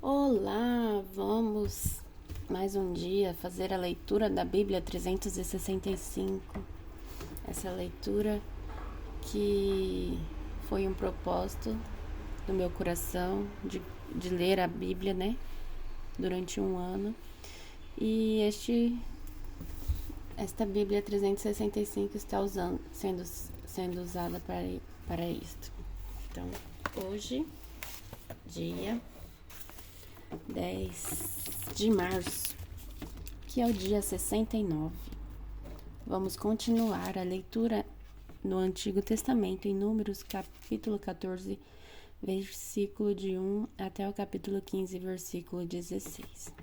Olá, vamos mais um dia fazer a leitura da Bíblia 365. Essa leitura que foi um propósito do meu coração de ler a Bíblia, né? Durante um ano. E esta Bíblia 365 está sendo usada para isto. Então, hoje, dia 10 de março, que é o dia 69. Vamos continuar a leitura no Antigo Testamento em Números, capítulo 14, versículo de 1 até o capítulo 15, versículo 16.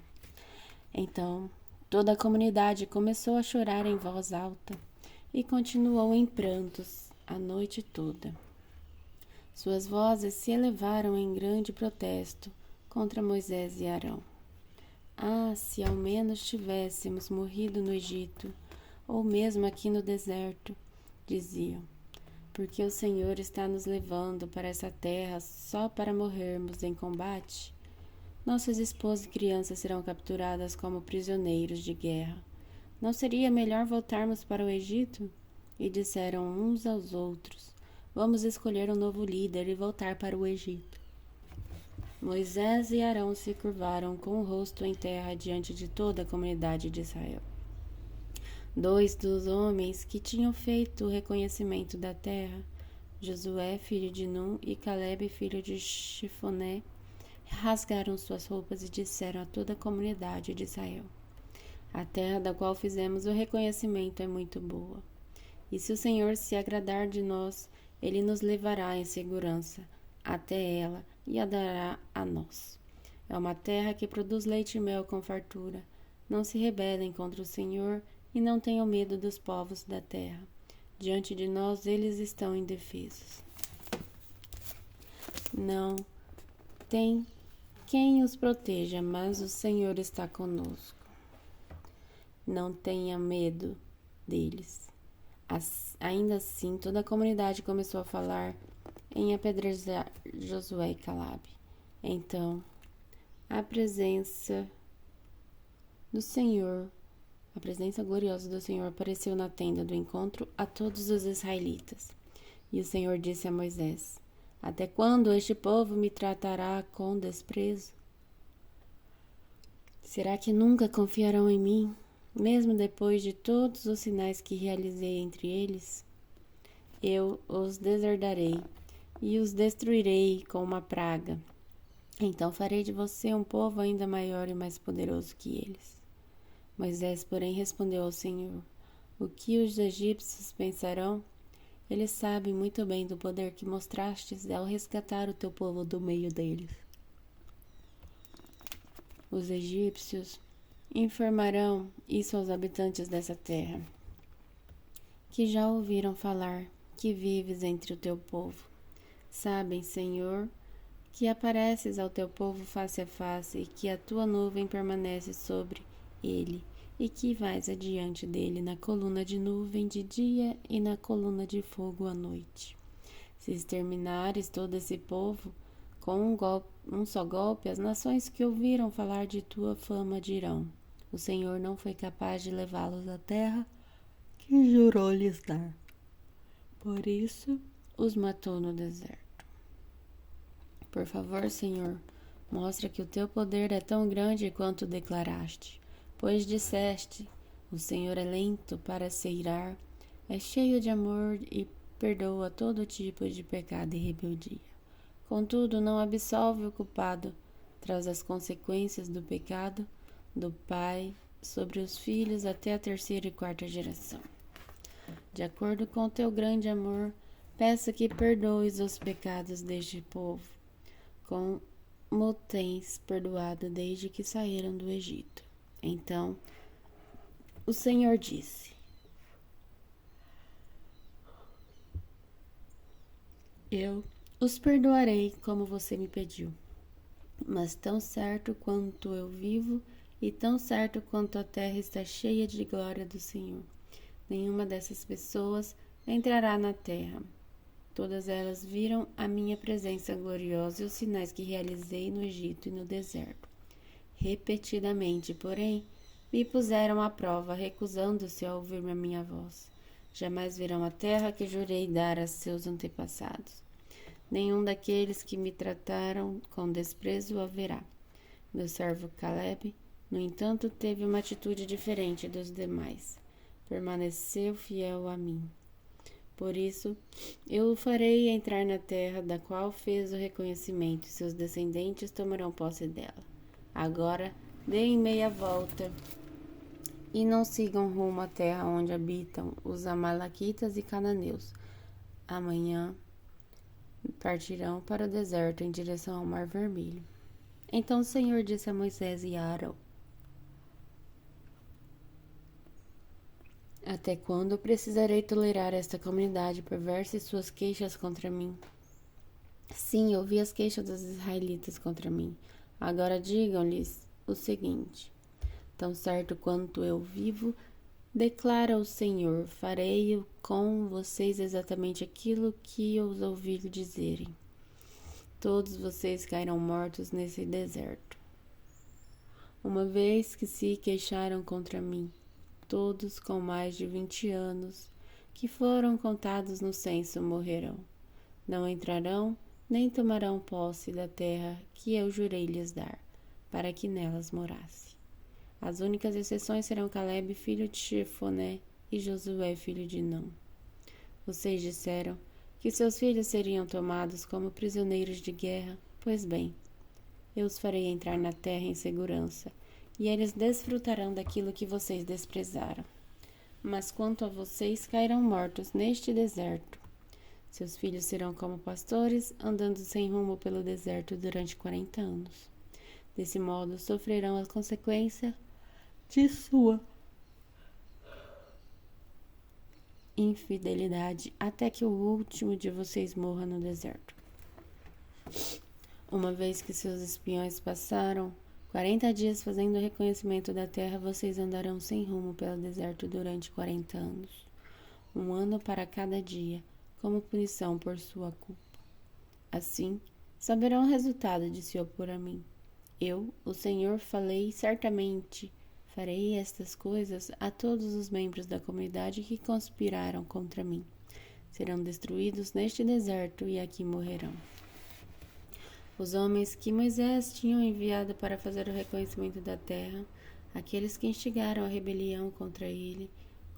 Então, toda a comunidade começou a chorar em voz alta e continuou em prantos a noite toda. Suas vozes se elevaram em grande protesto contra Moisés e Arão. Ah, se ao menos tivéssemos morrido no Egito, ou mesmo aqui no deserto, diziam, porque o Senhor está nos levando para essa terra só para morrermos em combate? Nossas esposas e crianças serão capturadas como prisioneiros de guerra. Não seria melhor voltarmos para o Egito? E disseram uns aos outros, vamos escolher um novo líder e voltar para o Egito. Moisés e Arão se curvaram com o rosto em terra diante de toda a comunidade de Israel. Dois dos homens que tinham feito o reconhecimento da terra, Josué, filho de Num, e Calebe, filho de Jefoné, rasgaram suas roupas e disseram a toda a comunidade de Israel: a terra da qual fizemos o reconhecimento é muito boa. E se o Senhor se agradar de nós, ele nos levará em segurança até ela e a dará a nós. É uma terra que produz leite e mel com fartura. Não se rebelem contra o Senhor e não tenham medo dos povos da terra. Diante de nós eles estão indefesos. Não tem quem os proteja, mas o Senhor está conosco. Não tenha medo deles. Ainda assim, toda a comunidade começou a falar em apedrejar Josué e Calebe. Então, a presença gloriosa do Senhor apareceu na tenda do encontro a todos os israelitas. E o Senhor disse a Moisés: até quando este povo me tratará com desprezo? Será que nunca confiarão em mim, mesmo depois de todos os sinais que realizei entre eles? Eu os deserdarei e os destruirei com uma praga. Então farei de você um povo ainda maior e mais poderoso que eles. Moisés, porém, respondeu ao Senhor: o que os egípcios pensarão? Eles sabem muito bem do poder que mostrastes ao resgatar o teu povo do meio deles. Os egípcios informarão isso aos habitantes dessa terra, que já ouviram falar que vives entre o teu povo. Sabem, Senhor, que apareces ao teu povo face a face e que a tua nuvem permanece sobre ele e que vais adiante dele na coluna de nuvem de dia e na coluna de fogo à noite. Se exterminares todo esse povo com um só golpe, as nações que ouviram falar de tua fama dirão: o Senhor não foi capaz de levá-los à terra que jurou lhes dar. Por isso os matou no deserto. Por favor, Senhor, mostra que o teu poder é tão grande quanto declaraste, pois disseste: o Senhor é lento para se irar, é cheio de amor e perdoa todo tipo de pecado e rebeldia. Contudo, não absolve o culpado, traz as consequências do pecado do pai sobre os filhos até a terceira e quarta geração. De acordo com o teu grande amor, peço que perdoes os pecados deste povo, como tens perdoado desde que saíram do Egito. Então, o Senhor disse: eu os perdoarei como você me pediu. Mas tão certo quanto eu vivo e tão certo quanto a terra está cheia de glória do Senhor, nenhuma dessas pessoas entrará na terra. Todas elas viram a minha presença gloriosa e os sinais que realizei no Egito e no deserto. Repetidamente, porém, me puseram à prova, recusando-se a ouvir a minha voz. Jamais verão a terra que jurei dar a seus antepassados. Nenhum daqueles que me trataram com desprezo a verá. Meu servo Caleb, no entanto, teve uma atitude diferente dos demais. Permaneceu fiel a mim. Por isso, eu o farei entrar na terra da qual fez o reconhecimento, e seus descendentes tomarão posse dela. Agora, deem meia volta e não sigam rumo à terra onde habitam os amalequitas e cananeus. Amanhã partirão para o deserto em direção ao Mar Vermelho. Então o Senhor disse a Moisés e a Arão: Até quando precisarei tolerar esta comunidade perversa e suas queixas contra mim? Sim, ouvi as queixas dos israelitas contra mim. Agora digam-lhes o seguinte: Tão certo quanto eu vivo, declara o Senhor, farei com vocês exatamente aquilo que eu os ouvi dizerem. Todos vocês cairão mortos nesse deserto. Uma vez que se queixaram contra mim, todos com mais de 20 anos, que foram contados no censo, morrerão. Não entrarão, nem tomarão posse da terra que eu jurei lhes dar, para que nelas morasse. As únicas exceções serão Caleb, filho de Jefoné, e Josué, filho de Num. Vocês disseram que seus filhos seriam tomados como prisioneiros de guerra. Pois bem, eu os farei entrar na terra em segurança, e eles desfrutarão daquilo que vocês desprezaram. Mas quanto a vocês, cairão mortos neste deserto. Seus filhos serão como pastores, andando sem rumo pelo deserto durante 40 anos. Desse modo, sofrerão as consequências de sua infidelidade até que o último de vocês morra no deserto. Uma vez que seus espiões passaram 40 dias fazendo o reconhecimento da terra, vocês andarão sem rumo pelo deserto durante 40 anos. 1 ano para cada dia, como punição por sua culpa. Assim, saberão o resultado de se opor a mim. Eu, o Senhor, falei certamente. Farei estas coisas a todos os membros da comunidade que conspiraram contra mim. Serão destruídos neste deserto e aqui morrerão. Os homens que Moisés tinha enviado para fazer o reconhecimento da terra, aqueles que instigaram a rebelião contra ele,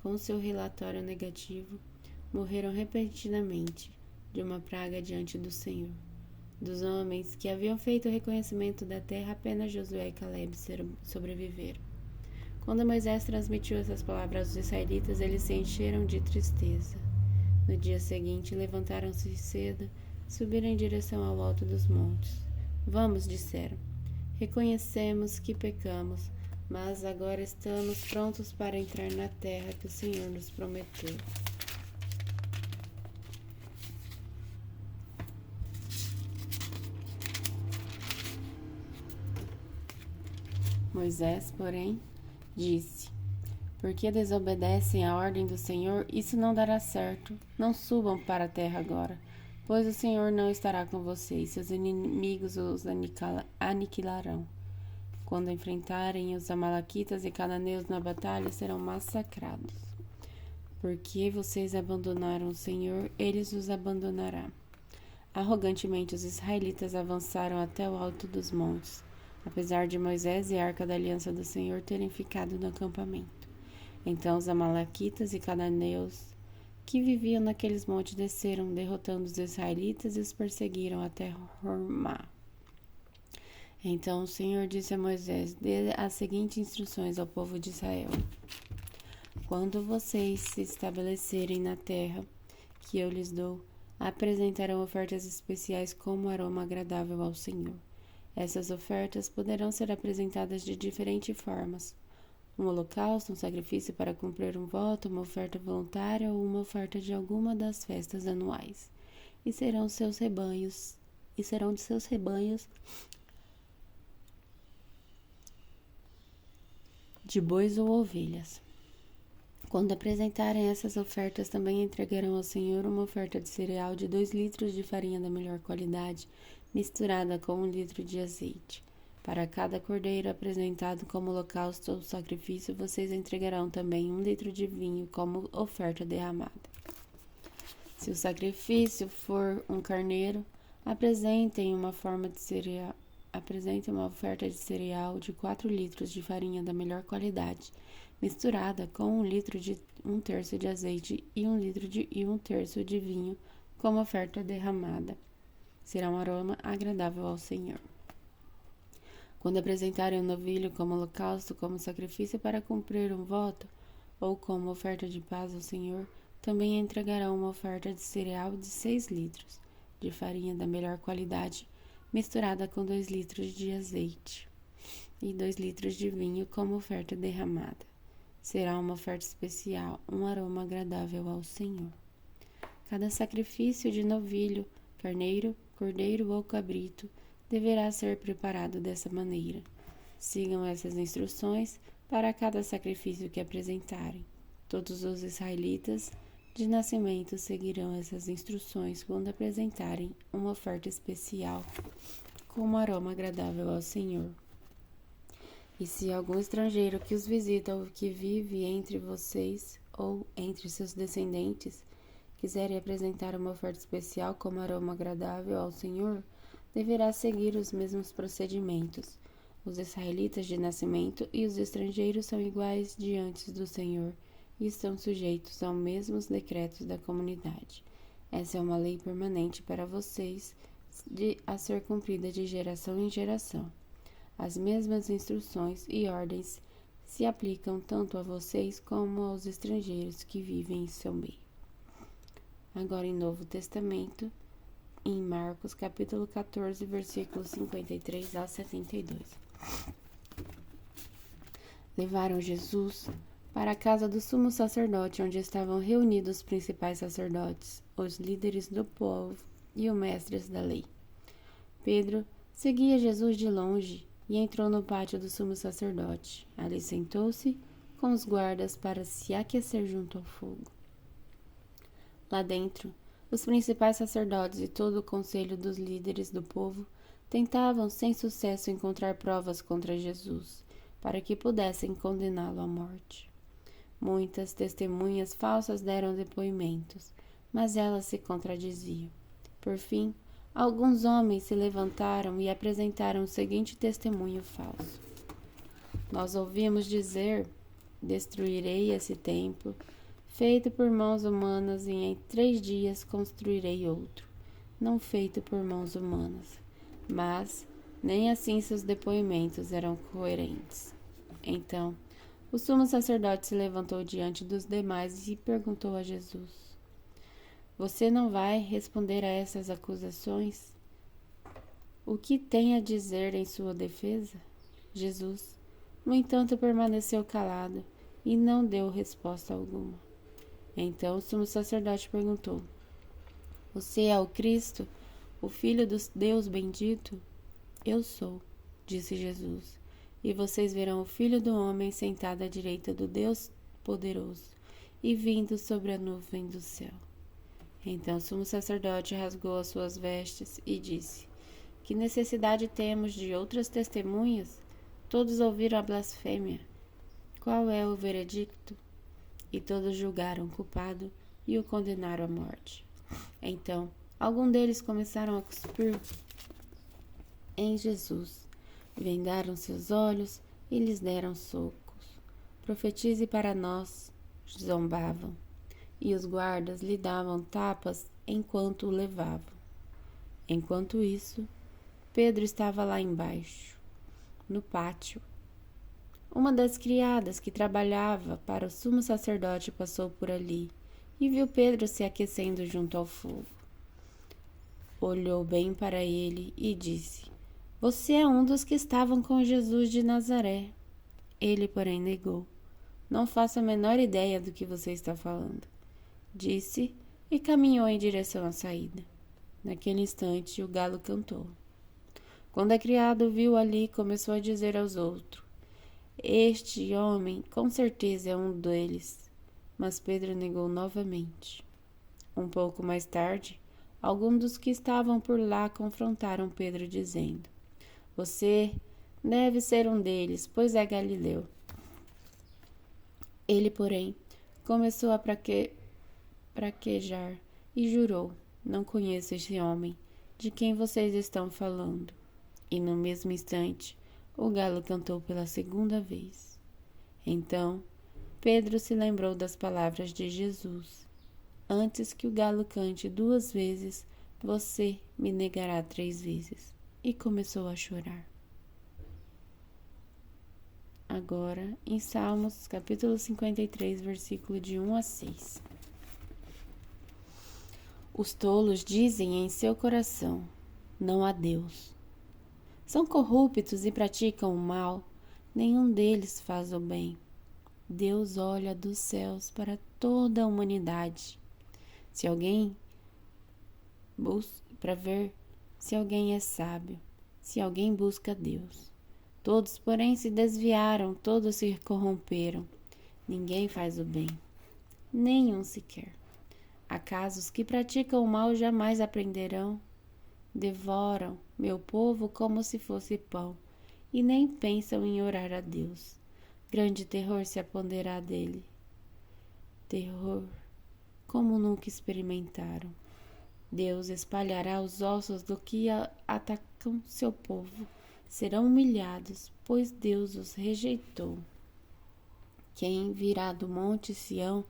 com seu relatório negativo, morreram repentinamente de uma praga diante do Senhor. Dos homens que haviam feito o reconhecimento da terra, apenas Josué e Caleb sobreviveram. Quando Moisés transmitiu essas palavras aos israelitas, eles se encheram de tristeza. No dia seguinte, levantaram-se cedo, subiram em direção ao alto dos montes. Vamos, disseram. Reconhecemos que pecamos, mas agora estamos prontos para entrar na terra que o Senhor nos prometeu. Moisés, porém, disse: Por que desobedecem à ordem do Senhor? Isso não dará certo. Não subam para a terra agora, pois o Senhor não estará com vocês. Seus inimigos os aniquilarão. Quando enfrentarem os amalequitas e cananeus na batalha, serão massacrados. Porque vocês abandonaram o Senhor, eles os abandonará. Arrogantemente, os israelitas avançaram até o alto dos montes, apesar de Moisés e a arca da aliança do Senhor terem ficado no acampamento. Então os amalequitas e cananeus que viviam naqueles montes desceram, derrotando os israelitas e os perseguiram até Hormá. Então o Senhor disse a Moisés: Dê as seguintes instruções ao povo de Israel: Quando vocês se estabelecerem na terra que eu lhes dou, apresentarão ofertas especiais como aroma agradável ao Senhor. Essas ofertas poderão ser apresentadas de diferentes formas: um holocausto, um sacrifício para cumprir um voto, uma oferta voluntária ou uma oferta de alguma das festas anuais. E serão de seus rebanhos de bois ou ovelhas. Quando apresentarem essas ofertas, também entregarão ao Senhor uma oferta de cereal de 2 litros de farinha da melhor qualidade, misturada com 1 litro de azeite. Para cada cordeiro apresentado como holocausto ou sacrifício, vocês entregarão também 1 litro de vinho como oferta derramada. Se o sacrifício for um carneiro, apresentem uma oferta de cereal de 4 litros de farinha da melhor qualidade, misturada com 1 litro de 1/3 de azeite e 1 litro e 1/3 de vinho como oferta derramada. Será um aroma agradável ao Senhor. Quando apresentarem um novilho como holocausto, como sacrifício para cumprir um voto, ou como oferta de paz ao Senhor, também entregarão uma oferta de cereal de 6 litros de farinha da melhor qualidade, misturada com 2 litros de azeite e 2 litros de vinho como oferta derramada. Será uma oferta especial, um aroma agradável ao Senhor. Cada sacrifício de novilho, carneiro, cordeiro ou cabrito deverá ser preparado dessa maneira. Sigam essas instruções para cada sacrifício que apresentarem. Todos os israelitas de nascimento seguirão essas instruções quando apresentarem uma oferta especial como aroma agradável ao Senhor. E se algum estrangeiro que os visita ou que vive entre vocês ou entre seus descendentes quiserem apresentar uma oferta especial como aroma agradável ao Senhor, deverá seguir os mesmos procedimentos. Os israelitas de nascimento e os estrangeiros são iguais diante do Senhor e estão sujeitos aos mesmos decretos da comunidade. Essa é uma lei permanente para vocês, a ser cumprida de geração em geração. As mesmas instruções e ordens se aplicam tanto a vocês como aos estrangeiros que vivem em seu meio. Agora em Novo Testamento, em Marcos capítulo 14, versículos 53 a 72. Levaram Jesus para a casa do sumo sacerdote, onde estavam reunidos os principais sacerdotes, os líderes do povo e os mestres da lei. Pedro seguia Jesus de longe e entrou no pátio do sumo sacerdote. Ali sentou-se com os guardas para se aquecer junto ao fogo. Lá dentro, os principais sacerdotes e todo o conselho dos líderes do povo tentavam sem sucesso encontrar provas contra Jesus, para que pudessem condená-lo à morte. Muitas testemunhas falsas deram depoimentos, mas elas se contradiziam. Por fim, alguns homens se levantaram e apresentaram o seguinte testemunho falso: Nós ouvimos dizer: destruirei esse templo, feito por mãos humanas, e em 3 dias construirei outro, não feito por mãos humanas. Mas nem assim seus depoimentos eram coerentes. Então, o sumo sacerdote se levantou diante dos demais e perguntou a Jesus: Você não vai responder a essas acusações? O que tem a dizer em sua defesa? Jesus, no entanto, permaneceu calado e não deu resposta alguma. Então o sumo sacerdote perguntou: Você é o Cristo, o Filho do Deus bendito? Eu sou, disse Jesus. E vocês verão o Filho do Homem sentado à direita do Deus poderoso e vindo sobre a nuvem do céu. Então o sumo sacerdote rasgou as suas vestes e disse: Que necessidade temos de outras testemunhas? Todos ouviram a blasfêmia. Qual é o veredicto? E todos julgaram culpado e o condenaram à morte. Então, alguns deles começaram a cuspir em Jesus, vendaram seus olhos e lhes deram socos. Profetize para nós, zombavam, e os guardas lhe davam tapas enquanto o levavam. Enquanto isso, Pedro estava lá embaixo, no pátio. Uma das criadas que trabalhava para o sumo sacerdote passou por ali e viu Pedro se aquecendo junto ao fogo. Olhou bem para ele e disse: Você é um dos que estavam com Jesus de Nazaré. Ele, porém, negou: Não faço a menor ideia do que você está falando. Disse e caminhou em direção à saída. Naquele instante, o galo cantou. Quando a criada o viu ali, começou a dizer aos outros: Este homem, com certeza, é um deles. Mas Pedro negou novamente. Um pouco mais tarde, alguns dos que estavam por lá confrontaram Pedro, dizendo: Você deve ser um deles, pois é galileu. Ele, porém, começou a praquejar e jurou: Não conheço esse homem de quem vocês estão falando. E no mesmo instante, o galo cantou pela segunda vez. Então, Pedro se lembrou das palavras de Jesus: Antes que o galo cante 2 vezes, você me negará 3 vezes. E começou a chorar. Agora, em Salmos, capítulo 53, versículo de 1 a 6. Os tolos dizem em seu coração: Não há Deus. São corruptos e praticam o mal, nenhum deles faz o bem. Deus olha dos céus para toda a humanidade. Se alguém para ver se alguém é sábio, se alguém busca Deus. Todos, porém, se desviaram, todos se corromperam. Ninguém faz o bem, nenhum sequer. Acaso os que praticam o mal jamais aprenderão? Devoram meu povo como se fosse pão, e nem pensam em orar a Deus. Grande terror se apoderará dele. Terror como nunca experimentaram. Deus espalhará os ossos do que atacam seu povo. Serão humilhados, pois Deus os rejeitou. Quem virá do monte Sião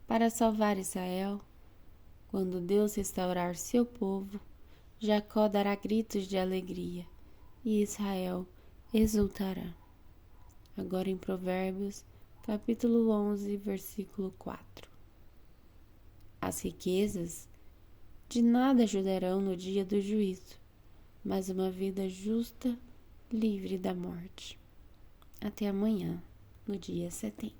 para salvar Israel? Quando Deus restaurar seu povo, Jacó dará gritos de alegria e Israel exultará. Agora em Provérbios, capítulo 11, versículo 4. As riquezas de nada ajudarão no dia do juízo, mas uma vida justa, livre da morte. Até amanhã, no dia 70.